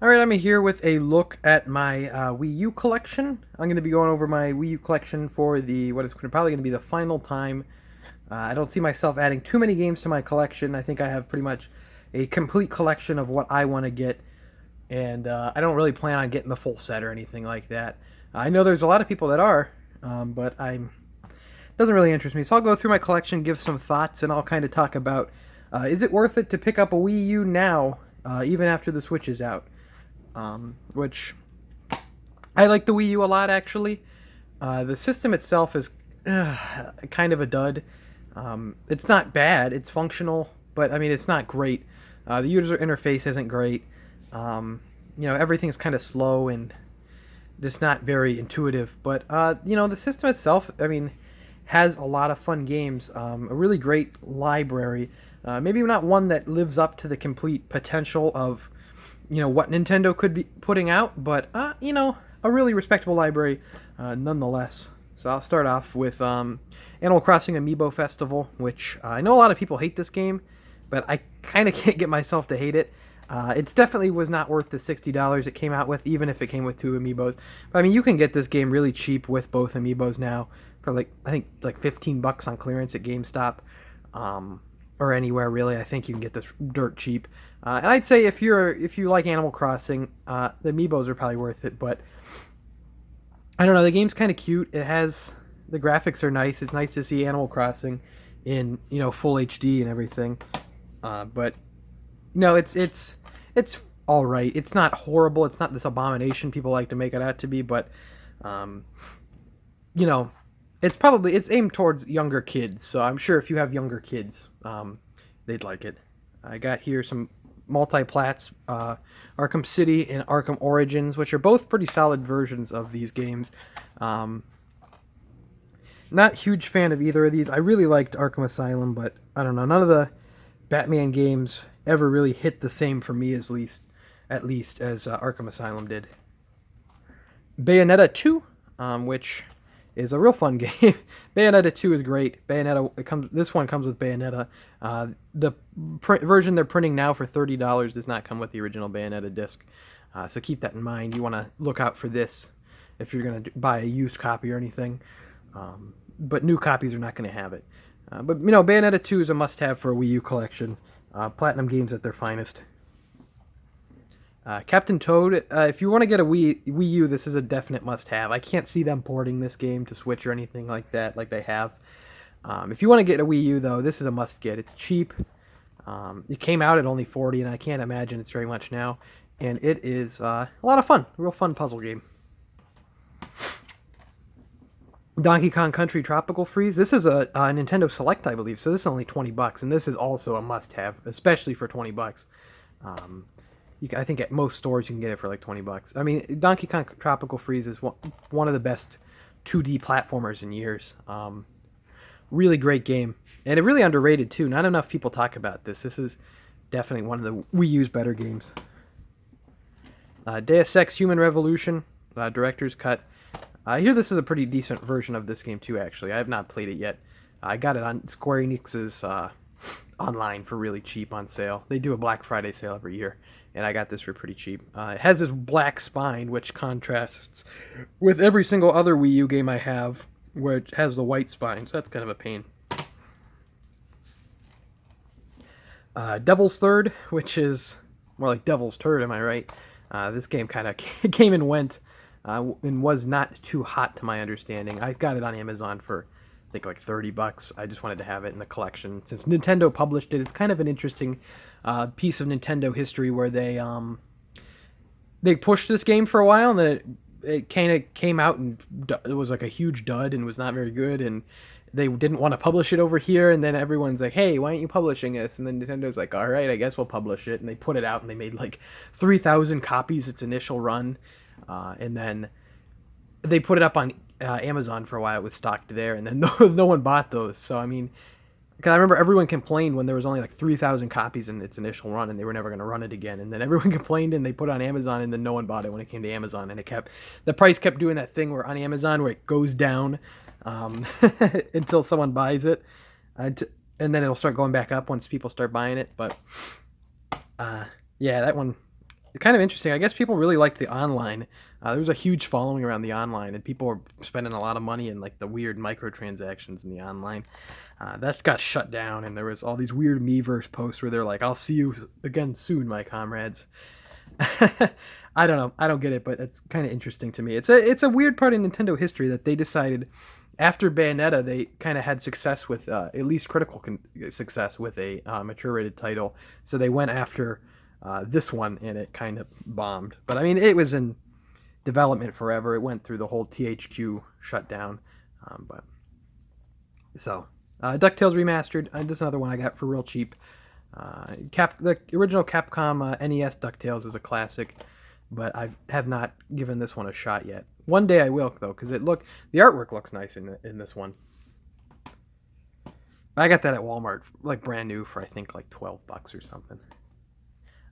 Alright, I'm here with a look at my Wii U collection. I'm going to be going over my Wii U collection for what is probably going to be the final time. I don't see myself adding too many games to my collection. I think I have pretty much a complete collection of what I want to get, and I don't really plan on getting the full set or anything like that. I know there's a lot of people that are, but doesn't really interest me. So I'll go through my collection, give some thoughts, and I'll kind of talk about is it worth it to pick up a Wii U now, even after the Switch is out? Which I like the Wii U a lot, actually. The system itself is kind of a dud. It's not bad, it's functional, but I mean, it's not great. The user interface isn't great. Everything's kind of slow and just not very intuitive. But, the system itself, I mean, has a lot of fun games, a really great library. Maybe not one that lives up to the complete potential of what Nintendo could be putting out, but a really respectable library nonetheless. So I'll start off with Animal Crossing Amiibo Festival, which I know a lot of people hate this game, but I kind of can't get myself to hate it. It's definitely was not worth the $60 it came out with, even if it came with 2 amiibos. But I mean, you can get this game really cheap with both amiibos now for I think like $15 on clearance at GameStop. Or anywhere really. I think you can get this dirt cheap. And I'd say if you like Animal Crossing, the amiibos are probably worth it. But I don't know, the game's kind of cute. The graphics are nice. It's nice to see Animal Crossing in full HD and everything. But no, it's all right. It's not horrible. It's not this abomination people like to make it out to be. But you know, it's aimed towards younger kids, so I'm sure if you have younger kids, they'd like it. I got here some multi-plats, Arkham City and Arkham Origins, which are both pretty solid versions of these games. Not huge fan of either of these. I really liked Arkham Asylum, but I don't know. None of the Batman games ever really hit the same for me, at least as Arkham Asylum did. Bayonetta 2, which is a real fun game. Bayonetta 2 is great. This one comes with Bayonetta. The version they're printing now for $30 does not come with the original Bayonetta disc. So keep that in mind. You want to look out for this if you're going to buy a used copy or anything. But new copies are not going to have it. But Bayonetta 2 is a must-have for a Wii U collection. Platinum games at their finest. Captain Toad, if you want to get a Wii U, this is a definite must-have. I can't see them porting this game to Switch or anything like that, like they have. If you want to get a Wii U, though, this is a must-get. It's cheap. It came out at only $40, and I can't imagine it's very much now. And it is a lot of fun. A real fun puzzle game. Donkey Kong Country Tropical Freeze. This is a Nintendo Select, I believe, so this is only $20, and this is also a must-have, especially for $20. I think at most stores you can get it for like $20. I mean, Donkey Kong Tropical Freeze is one of the best 2D platformers in years. Really great game, and really underrated too. Not enough people talk about this. This is definitely one of the Wii U's better games. Deus Ex Human Revolution, Director's Cut. I hear this is a pretty decent version of this game too, actually. I have not played it yet. I got it on Square Enix's online for really cheap on sale. They do a Black Friday sale every year, and I got this for pretty cheap. It has this black spine, which contrasts with every single other Wii U game I have, which has the white spine, so that's kind of a pain. Devil's Third, which is more like Devil's Turd, am I right? This game kind of came and went, and was not too hot to my understanding. I got it on Amazon for I think like $30. I just wanted to have it in the collection since Nintendo published it. It's kind of an interesting piece of Nintendo history where they pushed this game for a while, and then it kind of came out and it was like a huge dud and was not very good, and they didn't want to publish it over here, and then everyone's like, hey, why aren't you publishing this? And then Nintendo's like, all right, I guess we'll publish it, and they put it out, and they made like 3,000 copies its initial run, and then they put it up on Amazon for a while. It was stocked there, and then no one bought those. So I mean, because I remember everyone complained when there was only like 3,000 copies in its initial run, and they were never going to run it again. And then everyone complained, and they put it on Amazon, and then no one bought it when it came to Amazon. And the price kept doing that thing where on Amazon where it goes down until someone buys it, and then it'll start going back up once people start buying it. But yeah, that one kind of interesting. I guess people really like the online. There was a huge following around the online, and people were spending a lot of money in like the weird microtransactions in the online. That got shut down, and there was all these weird Miiverse posts where they're like, "I'll see you again soon, my comrades." I don't know. I don't get it, but it's kind of interesting to me. It's a weird part in Nintendo history that they decided after Bayonetta they kind of had success with at least critical success with a mature rated title, so they went after this one and it kind of bombed. But I mean, it was in development forever. It went through the whole THQ shutdown. But so DuckTales Remastered. This is another one I got for real cheap. The original Capcom NES DuckTales is a classic, but I have not given this one a shot yet. One day I will, though, because the artwork looks nice in this one. I got that at Walmart, like brand new for I think like $12 or something.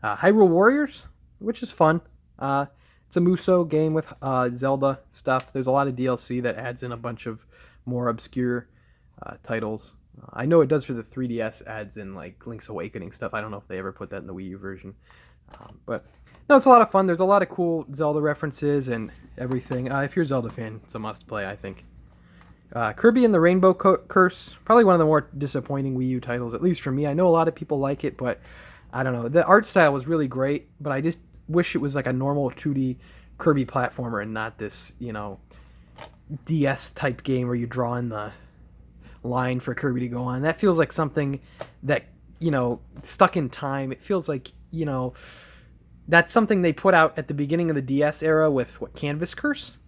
Hyrule Warriors, which is fun. It's a Musou game with Zelda stuff. There's a lot of DLC that adds in a bunch of more obscure titles. I know it does for the 3DS, adds in like Link's Awakening stuff. I don't know if they ever put that in the Wii U version. But no, it's a lot of fun. There's a lot of cool Zelda references and everything. If you're a Zelda fan, it's a must play, I think. Kirby and the Rainbow Curse, probably one of the more disappointing Wii U titles, at least for me. I know a lot of people like it, but I don't know. The art style was really great, but I just wish it was like a normal 2D Kirby platformer and not this, DS type game where you draw in the line for Kirby to go on. That feels like something that, stuck in time. It feels like, that's something they put out at the beginning of the DS era with Canvas Curse.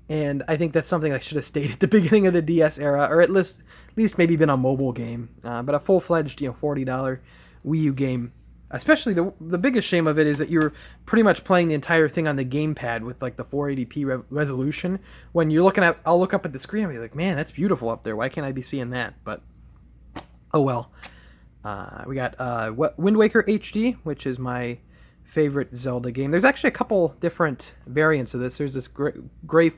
And I think that's something that should have stayed at the beginning of the DS era, or at least maybe been a mobile game. But a full-fledged, $40 Wii U game, especially the biggest shame of it is that you're pretty much playing the entire thing on the gamepad with like the 480p resolution. When you're I'll look up at the screen and be like, man, that's beautiful up there. Why can't I be seeing that? But oh well. We got Wind Waker HD, which is my favorite Zelda game. There's actually a couple different variants of this. There's this gray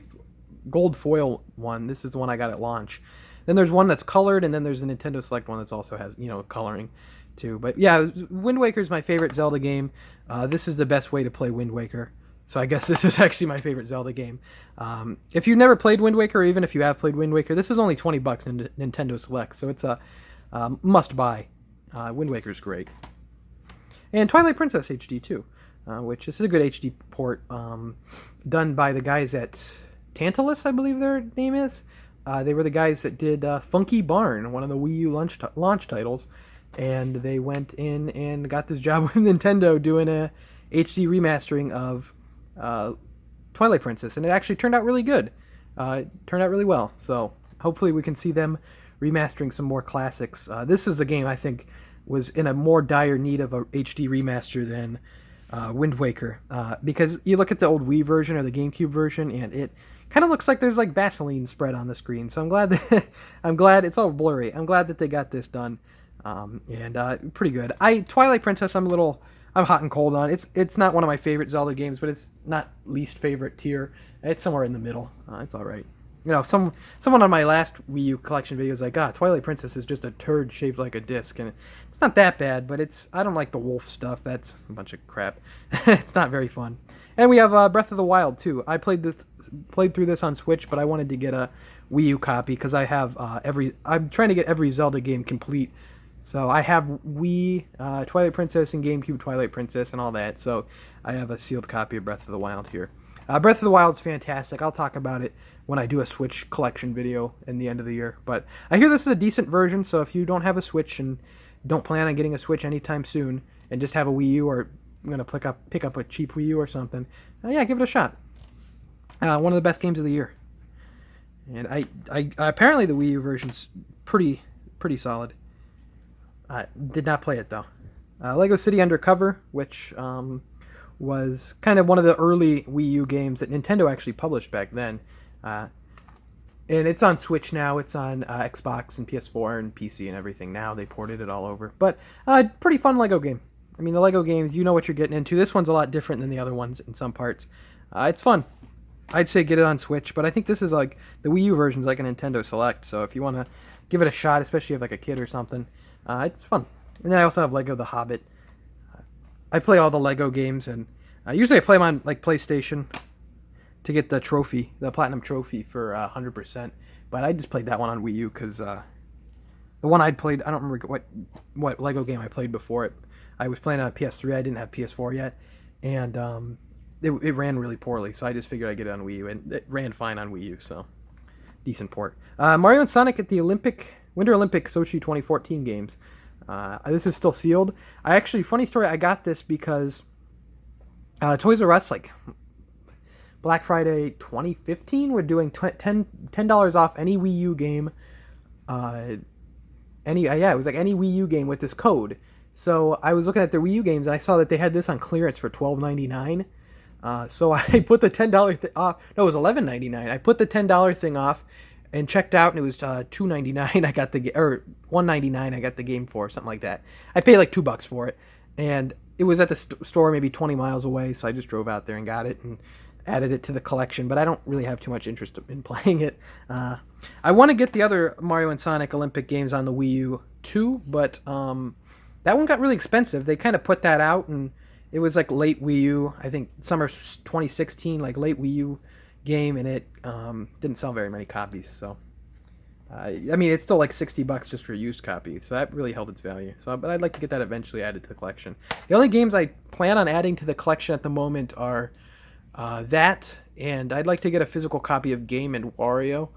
gold foil one. This is the one I got at launch. Then there's one that's colored, and then there's a Nintendo Select one that also has coloring too. But yeah, Wind Waker is my favorite Zelda game. This is the best way to play Wind Waker, so I guess this is actually my favorite Zelda game. If you've never played Wind Waker, or even if you have played Wind Waker, this is only $20 in Nintendo Select, so it's a must buy. Wind Waker's great. And Twilight Princess HD too, which this is a good HD port, done by the guys at Tantalus, I believe their name is. They were the guys that did Funky Barn, one of the Wii U launch titles, and they went in and got this job with Nintendo doing a HD remastering of Twilight Princess, and it actually turned out really good. It turned out really well, so hopefully we can see them remastering some more classics. This is a game I think was in a more dire need of a HD remaster than Wind Waker, because you look at the old Wii version or the GameCube version, and it kind of looks like there's like Vaseline spread on the screen. So I'm glad it's all blurry. I'm glad that they got this done, and pretty good. Twilight Princess, I'm hot and cold on. It's not one of my favorite Zelda games, but it's not least favorite tier. It's somewhere in the middle. It's all right. Someone on my last Wii U collection video was like, Twilight Princess is just a turd shaped like a disc, and it's not that bad, but I don't like the wolf stuff. That's a bunch of crap. It's not very fun. And we have Breath of the Wild too. I played through this on Switch, but I wanted to get a Wii U copy because I have I'm trying to get every Zelda game complete. So I have Wii, Twilight Princess, and GameCube Twilight Princess, and all that. So I have a sealed copy of Breath of the Wild here. Breath of the Wild's fantastic. I'll talk about it when I do a Switch collection video in the end of the year. But I hear this is a decent version, so if you don't have a Switch and don't plan on getting a Switch anytime soon, and just have a Wii U, or going to pick up a cheap Wii U or something, yeah, give it a shot. One of the best games of the year. And I apparently the Wii U version's pretty solid. Did not play it though. Lego City Undercover, which was kind of one of the early Wii U games that Nintendo actually published back then. And it's on Switch now. It's on Xbox and PS4 and PC and everything now. They ported it all over. But pretty fun Lego game. I mean, the Lego games, you know what you're getting into. This one's a lot different than the other ones in some parts. It's fun. I'd say get it on Switch, but I think this is like, the Wii U version's like a Nintendo Select. So if you want to give it a shot, especially if you have like a kid or something, it's fun. And then I also have Lego The Hobbit. I play all the Lego games, and Usually I play them on like PlayStation to get the trophy, the platinum trophy for 100%. But I just played that one on Wii U because the one I'd played, I don't remember what Lego game I played before it. I was playing on PS3. I didn't have PS4 yet, and it ran really poorly. So I just figured I'd get it on Wii U, and it ran fine on Wii U. So decent port. Mario and Sonic at the Winter Olympic Sochi 2014 games. This is still sealed. Funny story. I got this because Toys R Us, like Black Friday 2015, we're doing $10 off any Wii U game. It was like any Wii U game with this code. So I was looking at their Wii U games and I saw that they had this on clearance for $12.99. So I put the $10 off. No, it was $11.99. I put the $10 thing off and checked out, and it was $2.99. I got $1.99. I got the game for something like that. I paid like $2 for it, and it was at the store maybe 20 miles away. So I just drove out there and got it and added it to the collection. But I don't really have too much interest in playing it. I want to get the other Mario and Sonic Olympic games on the Wii U too, but that one got really expensive. They kind of put that out, and it was like late Wii U. I think summer 2016, like late Wii U game, and it didn't sell very many copies. So I mean, it's still like $60 just for a used copy, so that really held its value. So, but I'd like to get that eventually added to the collection. The only games I plan on adding to the collection at the moment are that, and I'd like to get a physical copy of Game and Wario,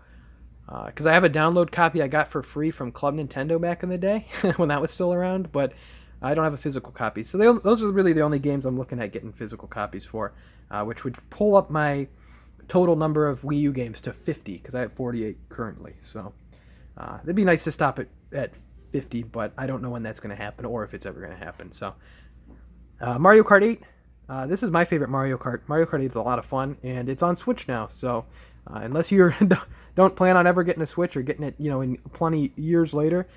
because I have a download copy I got for free from Club Nintendo back in the day when that was still around, but I don't have a physical copy. So those are really the only games I'm looking at getting physical copies for, which would pull up my total number of Wii U games to 50, because I have 48 currently. So it'd be nice to stop at 50, but I don't know when that's going to happen or if it's ever going to happen. So Mario Kart 8. This is my favorite Mario Kart. Mario Kart 8 is a lot of fun, and it's on Switch now. So unless you don't plan on ever getting a Switch or getting it, in plenty years later,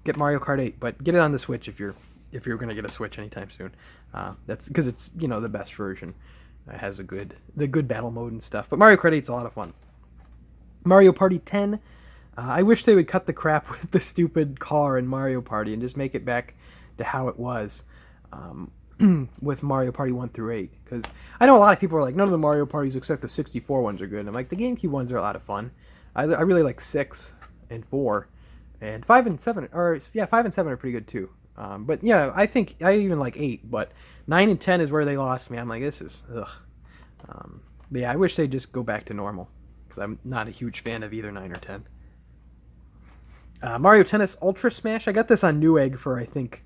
get Mario Kart 8. But get it on the Switch if you're going to get a Switch anytime soon. That's because it's the best version. It has the good battle mode and stuff. But Mario Kart 8 is a lot of fun. Mario Party 10. I wish they would cut the crap with the stupid car in Mario Party and just make it back to how it was. With Mario Party 1 through 8, because I know a lot of people are like, none of the Mario Parties except the 64 ones are good, and I'm like, the GameCube ones are a lot of fun. I really like 6 and 4, and 5 and 7, 5 and 7 are pretty good too. But yeah, I think I even like 8, but 9 and 10 is where they lost me. I'm like, this is, ugh. But yeah, I wish they'd just go back to normal, because I'm not a huge fan of either 9 or 10. Mario Tennis Ultra Smash, I got this on Newegg for, I think,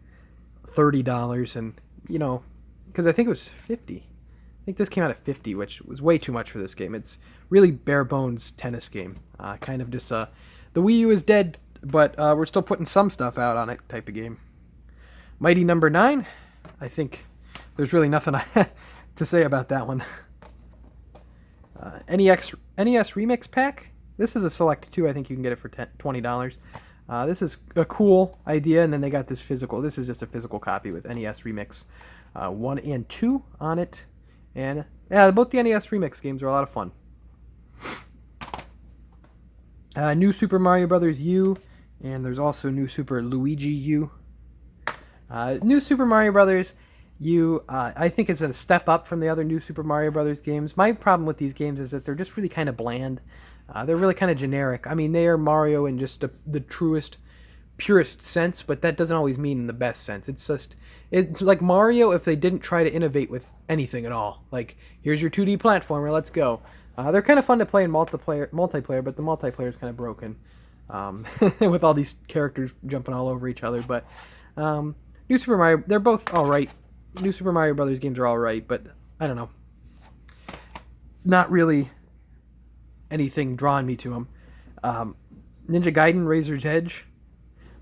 $30, and because I think it was 50. I think this came out at 50, which was way too much for this game. It's really bare bones tennis game. Kind of just the Wii U is dead, but we're still putting some stuff out on it type of game. Mighty Number 9. I think there's really nothing to say about that one. NES Remix Pack. This is a Select 2. I think you can get it for $20. This is a cool idea, and then they got this physical. This is just a physical copy with NES Remix 1 and 2 on it. And yeah, both the NES Remix games are a lot of fun. New Super Mario Brothers U, and there's also New Super Luigi U. New Super Mario Brothers U, I think it's a step up from the other New Super Mario Brothers games. My problem with these games is that they're just really kind of bland. They're really kind of generic. I mean, they are Mario in just the truest, purest sense, but that doesn't always mean in the best sense. It's like Mario if they didn't try to innovate with anything at all. Like, here's your 2D platformer, let's go. They're kind of fun to play in multiplayer, but the multiplayer is kind of broken with all these characters jumping all over each other. But New Super Mario, they're both all right. New Super Mario Brothers games are all right, but I don't know. Not really anything drawing me to them. Ninja Gaiden Razor's Edge,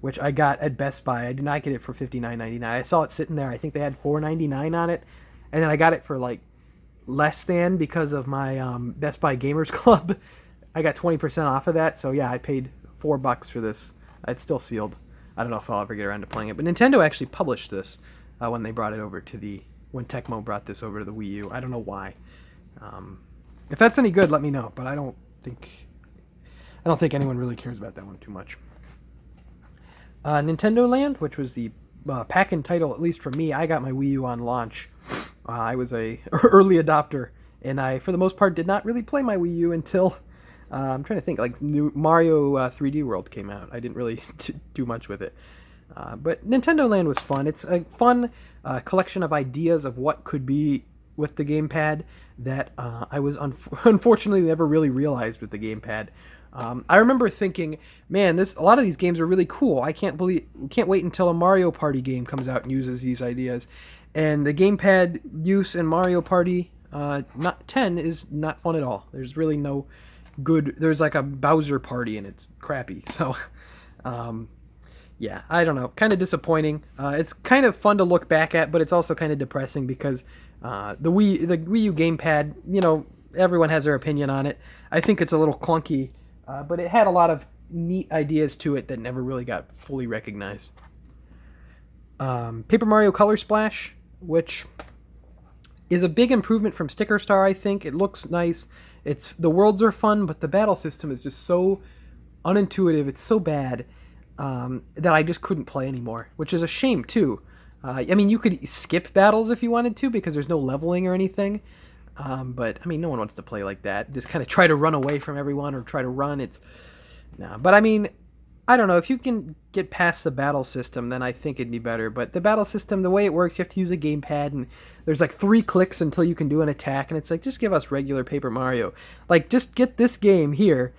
which I got at Best Buy. I did not get it for $59.99. I saw it sitting there. I think they had $4.99 on it, and then I got it for like less than because of my Best Buy Gamers Club. I got 20% off of that, so yeah, I paid $4 for this. It's still sealed. I don't know if I'll ever get around to playing it, but Nintendo actually published this when they brought it over to when Tecmo brought this over to the Wii U. I don't know why. If that's any good, let me know. But I don't think anyone really cares about that one too much. Nintendo Land, which was the pack-in title, at least for me. I got my Wii U on launch I was a early adopter, and I, for the most part, did not really play my Wii U until I'm trying to think. Like new Mario 3D World came out. I didn't really do much with it, but Nintendo Land was fun. It's a fun collection of ideas of what could be with the gamepad that I was unfortunately never really realized with the gamepad. I remember thinking, man, a lot of these games are really cool. I can't wait until a Mario Party game comes out and uses these ideas. And the gamepad use in Mario Party not 10 is not fun at all. There's really no good. There's like a Bowser Party and it's crappy. So, yeah, I don't know. Kind of disappointing. It's kind of fun to look back at, but it's also kind of depressing because the Wii U gamepad, everyone has their opinion on it. I think it's a little clunky. But it had a lot of neat ideas to it that never really got fully recognized. Paper Mario Color Splash, which is a big improvement from Sticker Star, I think. It looks nice. The worlds are fun, but the battle system is just so unintuitive. It's so bad that I just couldn't play anymore, which is a shame, too. You could skip battles if you wanted to because there's no leveling or anything. But no one wants to play like that. Just kind of try to run away from everyone or try to run. But I don't know. If you can get past the battle system, then I think it'd be better. But the battle system, the way it works, you have to use a gamepad, and there's like 3 clicks until you can do an attack. And it's like, just give us regular Paper Mario. Like, just get this game here,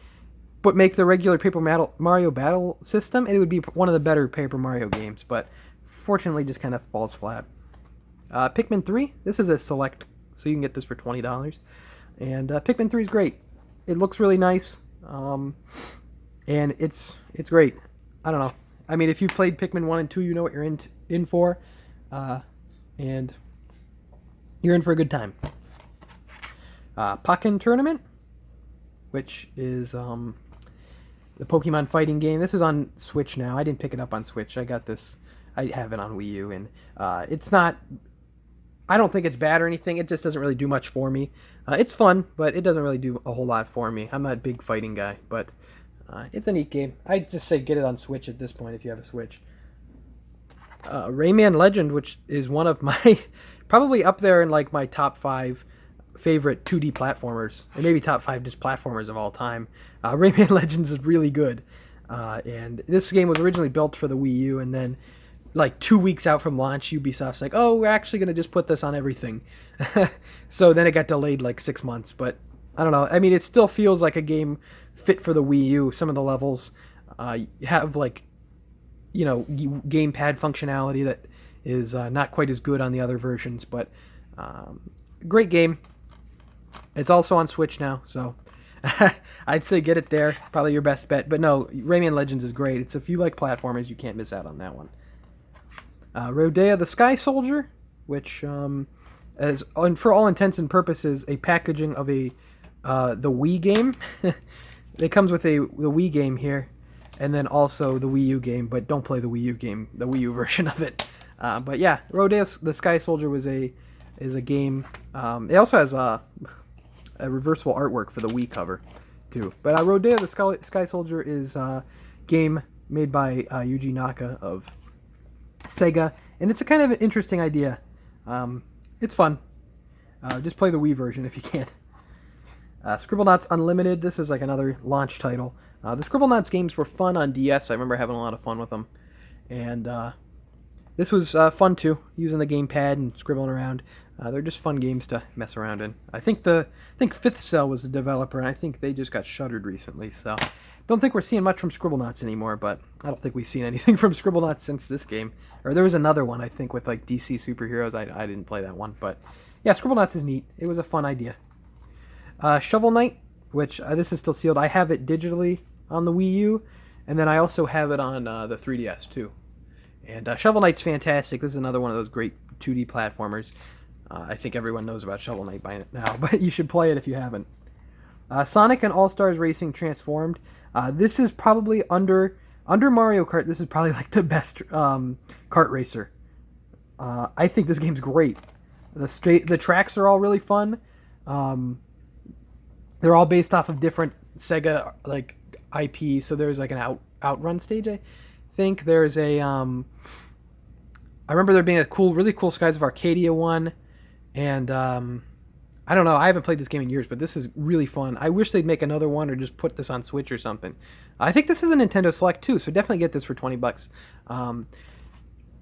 but make the regular Paper Mario battle system, and it would be one of the better Paper Mario games. But fortunately, just kind of falls flat. Pikmin 3. This is a select. So you can get this for $20. And Pikmin 3 is great. It looks really nice. And it's great. I don't know. If you've played Pikmin 1 and 2, you know what you're in for. And you're in for a good time. Pokken Tournament, which is the Pokemon fighting game. This is on Switch now. I didn't pick it up on Switch. I got this. I have it on Wii U. And it's not... I don't think it's bad or anything. It just doesn't really do much for me. It's fun, but it doesn't really do a whole lot for me. I'm not a big fighting guy, but it's a neat game. I'd just say get it on Switch at this point if you have a Switch. Rayman Legend, which is one of my... probably up there in like my top 5 favorite 2D platformers. And maybe top 5 just platformers of all time. Rayman Legends is really good. And this game was originally built for the Wii U, and then... like 2 weeks out from launch, Ubisoft's like, oh, we're actually going to just put this on everything. So then it got delayed like 6 months. But I don't know. It still feels like a game fit for the Wii U. Some of the levels have like, gamepad functionality that is not quite as good on the other versions. But great game. It's also on Switch now. So I'd say get it there. Probably your best bet. But no, Rayman Legends is great. If you like platformers, you can't miss out on that one. Rodea the Sky Soldier, which is, for all intents and purposes, a packaging of the Wii game. It comes with the Wii game here, and then also the Wii U game, but don't play the Wii U game, the Wii U version of it. But yeah, Rodea the Sky Soldier is a game. It also has a reversible artwork for the Wii cover, too. But Rodea the Sky Soldier is a game made by Yuji Naka of Sega, and it's a kind of an interesting idea. It's fun. Just play the Wii version if you can. Scribblenauts Unlimited. This is like another launch title. The Scribblenauts games were fun on DS. I remember having a lot of fun with them. And this was fun too, using the gamepad and scribbling around. They're just fun games to mess around in. I think Fifth Cell was the developer, and I think they just got shuttered recently. So don't think we're seeing much from Scribblenauts anymore, but I don't think we've seen anything from Scribblenauts since this game. Or there was another one, I think, with like DC superheroes. I didn't play that one, but yeah, Scribblenauts is neat. It was a fun idea. Shovel Knight, which this is still sealed. I have it digitally on the Wii U, and then I also have it on the 3DS too. And Shovel Knight's fantastic. This is another one of those great 2D platformers. I think everyone knows about Shovel Knight by now, but you should play it if you haven't. Sonic and All-Stars Racing Transformed. This is probably under Mario Kart. This is probably like the best kart racer. I think this game's great. The tracks are all really fun. They're all based off of different Sega like IP. So there's like an outrun stage. I think there's a. I remember there being a really cool Skies of Arcadia one, And I don't know. I haven't played this game in years, but this is really fun. I wish they'd make another one or just put this on Switch or something. I think this is a Nintendo Select too, so definitely get this for $20.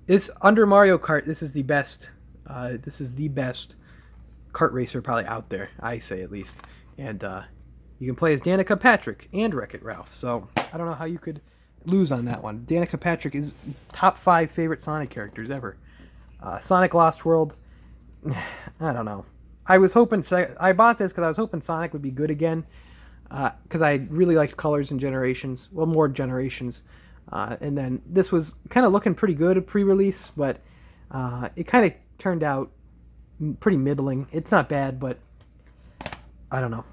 This under Mario Kart. This is the best. This is the best kart racer probably out there. I say at least. And you can play as Danica Patrick and Wreck-It Ralph. So I don't know how you could lose on that one. Danica Patrick is top 5 favorite Sonic characters ever. Sonic Lost World. I don't know. I was hoping I bought this because I was hoping Sonic would be good again. Because I really liked Colors and Generations. Well, more Generations. And then this was kind of looking pretty good pre-release, but it kind of turned out pretty middling. It's not bad, but I don't know.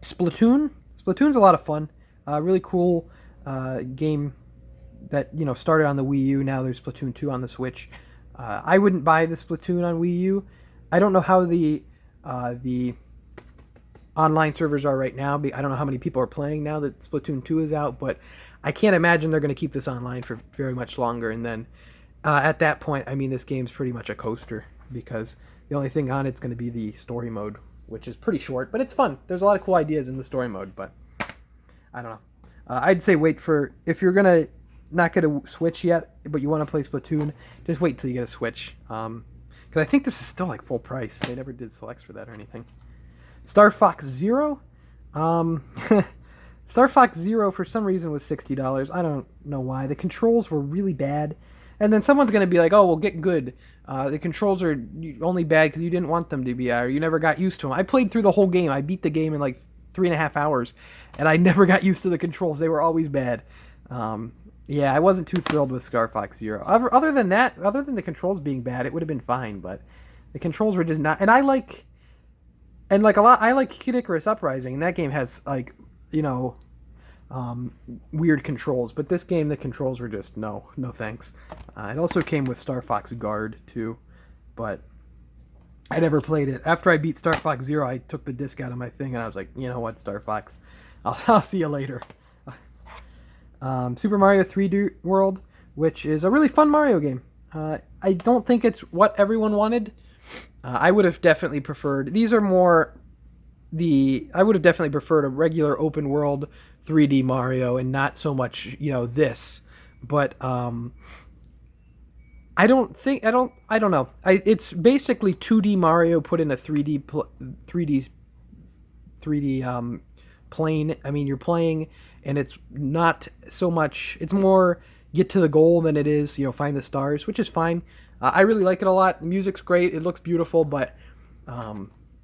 Splatoon. Splatoon's a lot of fun. Really cool game that started on the Wii U. Now there's Splatoon 2 on the Switch. I wouldn't buy the Splatoon on Wii U. I don't know how the online servers are right now. I don't know how many people are playing now that Splatoon 2 is out, but I can't imagine they're going to keep this online for very much longer. And then at that point, I mean, this game's pretty much a coaster because the only thing on it's going to be the story mode, which is pretty short, but it's fun. There's a lot of cool ideas in the story mode, but I don't know. I'd say wait for, if you're going to not get a Switch yet, but you want to play Splatoon, just wait till you get a Switch. Because I think this is still like full price. They never did selects for that or anything. Star Fox Zero. Star Fox Zero for some reason was $60. I don't know why. The controls were really bad. And then someone's going to be like, oh, well, get good. The controls are only bad because you didn't want them to be, or you never got used to them. I played through the whole game. I beat the game in like 3.5 hours, and I never got used to the controls. They were always bad. Yeah, I wasn't too thrilled with Star Fox Zero. Other than that, other than the controls being bad, it would have been fine, but the controls were just not. And I like Kid Icarus Uprising, and that game has like, weird controls, but this game the controls were just no thanks. It also came with Star Fox Guard too, but I never played it. After I beat Star Fox Zero, I took the disc out of my thing and I was like, you know what, Star Fox, I'll see you later. Super Mario 3D World, which is a really fun Mario game. I don't think it's what everyone wanted. I would have definitely preferred, these are more I would have definitely preferred a regular open world 3D Mario and not so much, this. But I don't know. It's basically 2D Mario put in a 3D plane. I mean, you're playing and it's not so much, it's more get to the goal than it is, find the stars, which is fine. I really like it a lot. The music's great. It looks beautiful, but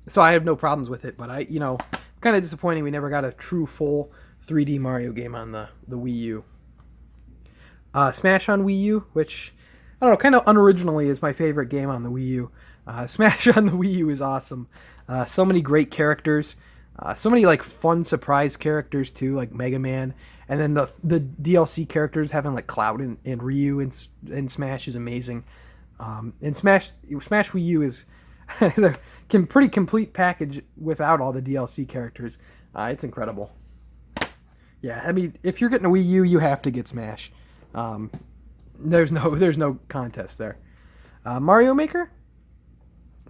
so I have no problems with it. But kind of disappointing we never got a true full 3D Mario game on the Wii U. Smash on Wii U, which I don't know, kind of unoriginally is my favorite game on the Wii U. Smash on the Wii U is awesome. So many great characters. So many like fun surprise characters too, like Mega Man, and then the DLC characters having like Cloud and Ryu in Smash is amazing. And Smash Wii U is pretty complete package without all the DLC characters. It's incredible. Yeah, I mean, if you're getting a Wii U, you have to get Smash. There's no contest there. Mario Maker.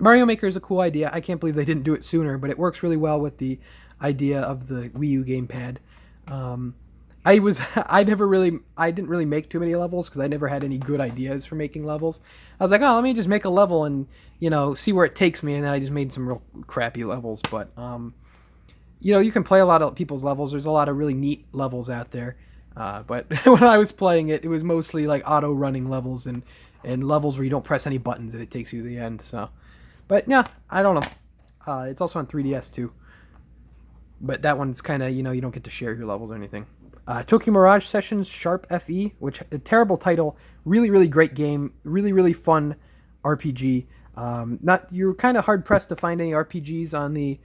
Mario Maker is a cool idea. I can't believe they didn't do it sooner, but it works really well with the idea of the Wii U gamepad. I didn't really make too many levels because I never had any good ideas for making levels. I was like, oh, let me just make a level and, see where it takes me. And then I just made some real crappy levels. But, you can play a lot of people's levels. There's a lot of really neat levels out there. But when I was playing it, it was mostly like auto running levels and levels where you don't press any buttons and it takes you to the end. So, but yeah, I don't know. It's also on 3DS too. But that one's kind of, you don't get to share your levels or anything. Tokyo Mirage Sessions Sharp FE, which a terrible title, really, really great game, really, really fun RPG. You're kind of hard pressed to find any RPGs on the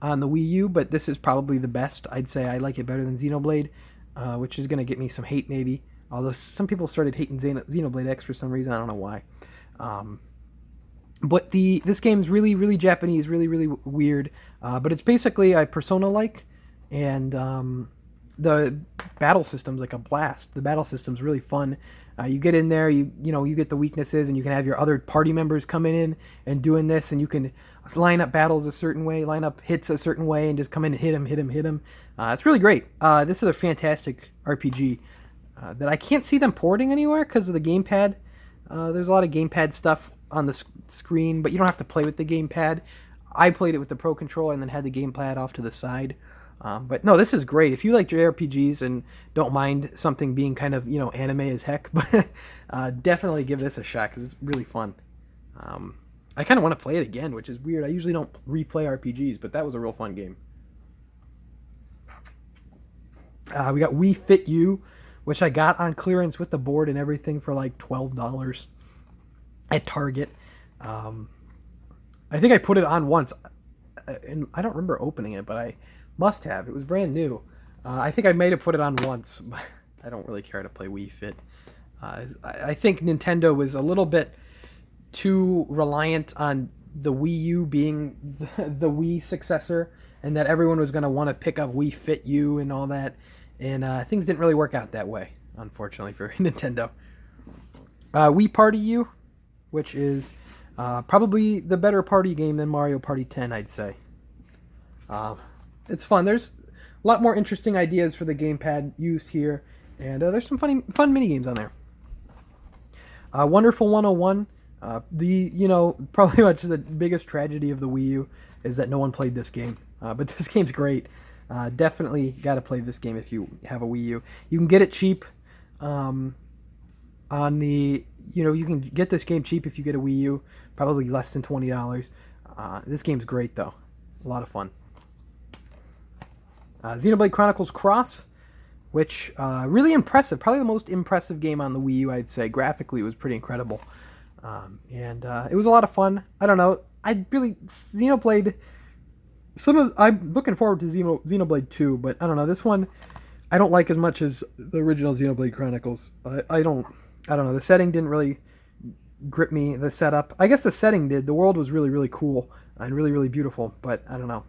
Wii U, but this is probably the best. I'd say I like it better than Xenoblade, which is going to get me some hate maybe. Although some people started hating Xenoblade X for some reason, I don't know why. But this game's really, really Japanese, really, really weird. But it's basically a Persona-like, and the battle system's like a blast. The battle system's really fun. You get in there, you get the weaknesses, and you can have your other party members coming in and doing this, and you can line up battles a certain way, line up hits a certain way, and just come in and hit him. It's really great. This is a fantastic RPG that I can't see them porting anywhere because of the gamepad. There's a lot of gamepad stuff on the screen, but you don't have to play with the gamepad. I played it with the Pro Controller and then had the gamepad off to the side. But no, this is great. If you like JRPGs and don't mind something being kind of, anime as heck, but definitely give this a shot because it's really fun. I kind of want to play it again, which is weird. I usually don't replay RPGs, but that was a real fun game. We got Wii Fit U, which I got on clearance with the board and everything for like $12 at Target. I think I put it on once, and I don't remember opening it, but I must have. It was brand new. I think I may have put it on once, but I don't really care to play Wii Fit. I think Nintendo was a little bit too reliant on the Wii U being the Wii successor, and that everyone was going to want to pick up Wii Fit U and all that, and things didn't really work out that way, unfortunately, for Nintendo. Wii Party U, which is probably the better party game than Mario Party 10, I'd say. It's fun. There's a lot more interesting ideas for the gamepad used here, and there's some fun mini games on there. Wonderful 101. Probably much the biggest tragedy of the Wii U is that no one played this game. But this game's great. Definitely got to play this game if you have a Wii U. You can get it cheap. You can get this game cheap if you get a Wii U. Probably less than $20. This game's great though. A lot of fun. Xenoblade Chronicles Cross, which really impressive. Probably the most impressive game on the Wii U, I'd say. Graphically, it was pretty incredible. And it was a lot of fun. I don't know. Xenoblade. I'm looking forward to Xenoblade 2, but I don't know. This one, I don't like as much as the original Xenoblade Chronicles. I don't know. The setting didn't really grip me. The setup, I guess the setting did. The world was really, really cool and really, really beautiful, but I don't know.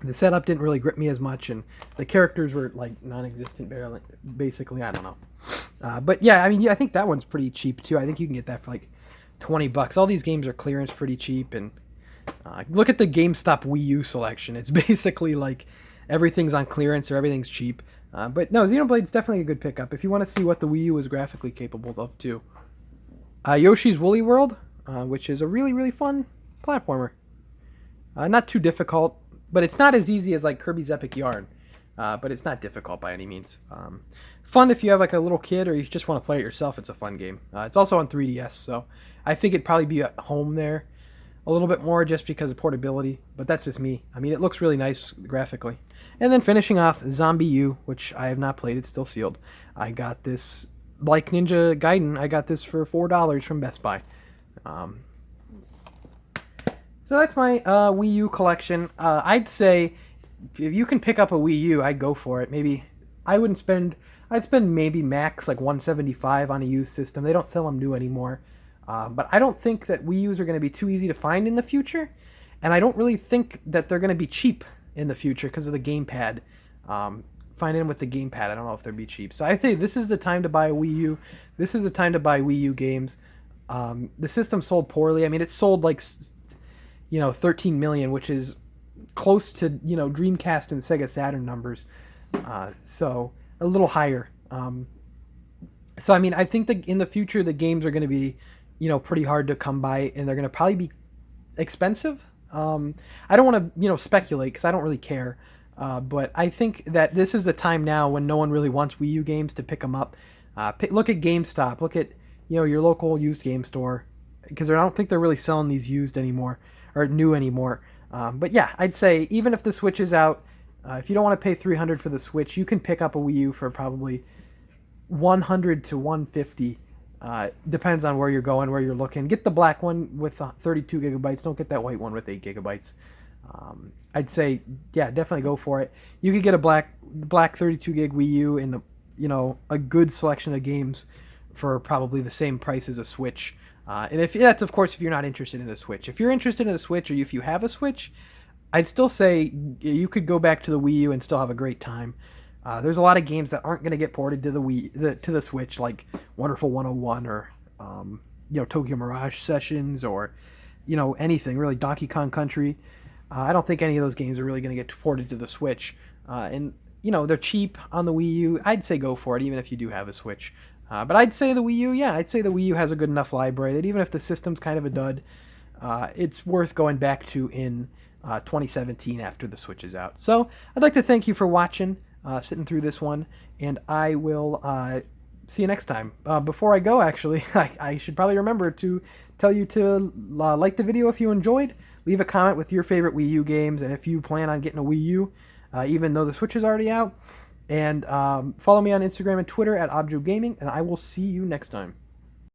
The setup didn't really grip me as much, and the characters were like non-existent, barely, basically. I don't know. But yeah, I think that one's pretty cheap too. I think you can get that for like $20. All these games are clearance pretty cheap, and look at the GameStop Wii U selection. It's basically like everything's on clearance or everything's cheap. But no, Xenoblade's definitely a good pickup if you want to see what the Wii U is graphically capable of too. Yoshi's Woolly World, which is a really, really fun platformer. Not too difficult, but it's not as easy as like Kirby's Epic Yarn. But it's not difficult by any means. Fun if you have like a little kid or you just want to play it yourself. It's a fun game. It's also on 3DS, so I think it'd probably be at home there a little bit more just because of portability, but that's just me. It looks really nice graphically. And then finishing off Zombie U, which I have not played. It's still sealed. I got this, like Ninja Gaiden, I got this for $4 from Best Buy. So that's my Wii U collection. I'd say if you can pick up a Wii U, I'd go for it. I'd spend maybe max like $175 on a used system. They don't sell them new anymore. But I don't think that Wii U's are going to be too easy to find in the future, and I don't really think that they're going to be cheap in the future because of the gamepad. Finding them with the gamepad, I don't know if they'll be cheap. So I think this is the time to buy a Wii U. This is the time to buy Wii U games. The system sold poorly. It sold like 13 million, which is close to Dreamcast and Sega Saturn numbers. So a little higher. I think that in the future the games are going to be pretty hard to come by, and they're going to probably be expensive. I don't want to, speculate because I don't really care. But I think that this is the time now when no one really wants Wii U games to pick them up. Look at GameStop. Look at, your local used game store, because I don't think they're really selling these used anymore or new anymore. But yeah, I'd say even if the Switch is out, if you don't want to pay $300 for the Switch, you can pick up a Wii U for probably $100 to $150. Depends on where you're going, where you're looking. Get the black one with 32 gigabytes. Don't get that white one with 8 gigabytes. I'd say, yeah, definitely go for it. You could get a black 32 gig Wii U and a good selection of games for probably the same price as a Switch. And that's of course if you're not interested in a Switch. If you're interested in a Switch, or if you have a Switch, I'd still say you could go back to the Wii U and still have a great time. There's a lot of games that aren't going to get ported to to the Switch, like Wonderful 101 or Tokyo Mirage Sessions or anything really, Donkey Kong Country. I don't think any of those games are really going to get ported to the Switch, and they're cheap on the Wii U. I'd say go for it, even if you do have a Switch. But I'd say the Wii U, yeah, I'd say the Wii U has a good enough library that even if the system's kind of a dud, it's worth going back to in 2017 after the Switch is out. So I'd like to thank you for watching, sitting through this one, and I will see you next time. Before I go, actually, I should probably remember to tell you to like the video if you enjoyed, leave a comment with your favorite Wii U games, and if you plan on getting a Wii U, even though the Switch is already out. And follow me on Instagram and Twitter at ObjoGaming, and I will see you next time.